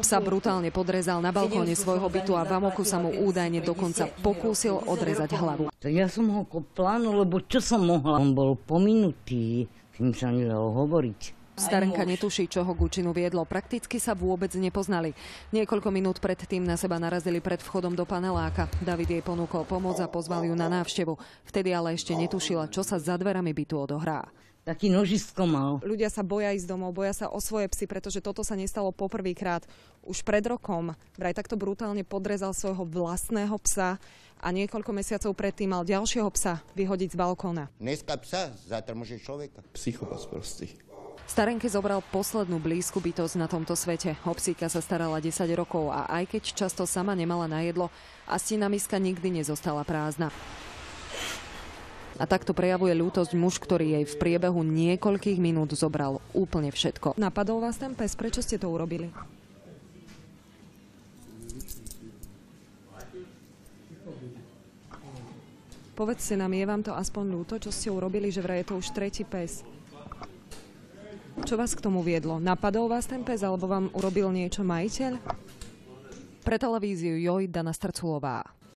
Psa brutálne podrezal na balkóne svojho bytu a v amoku sa mu údajne dokonca pokúsil odrezať hlavu. Ja som ho kopla, no lebo čo som mohla? On bol pominutý, s ním sa nedalo hovoriť. Starenka netuší, čo ho k účinu viedlo. Prakticky sa vôbec nepoznali. Niekoľko minút predtým na seba narazili pred vchodom do paneláka. David jej ponúkol pomoc a pozval ju na návštevu. Vtedy ale ešte netušila, čo sa za dverami bytu odohrá. Taký nožisko mal. Ľudia sa boja ísť domov, boja sa o svoje psy, pretože toto sa nestalo poprvýkrát. Už pred rokom vraj takto brutálne podrezal svojho vlastného psa a niekoľko mesiacov predtým mal ďalšieho psa vyhodiť z balkóna. Dneska psa, zajtra môže človeka. Psychopat prostý. Starenke zobral poslednú blízku bytosť na tomto svete. O psíka sa starala 10 rokov a aj keď často sama nemala na jedlo, astina miska nikdy nezostala prázdna. A takto prejavuje ľútosť muž, ktorý jej v priebehu niekoľkých minút zobral úplne všetko. Napadol vás ten pes? Prečo ste to urobili? Povedzte nám, je vám to aspoň ľúto, čo ste urobili, že vraj je to už tretí pes? Čo vás k tomu viedlo? Napadol vás ten pes, alebo vám urobil niečo majiteľ? Pre televíziu Joj, Dana Strculová.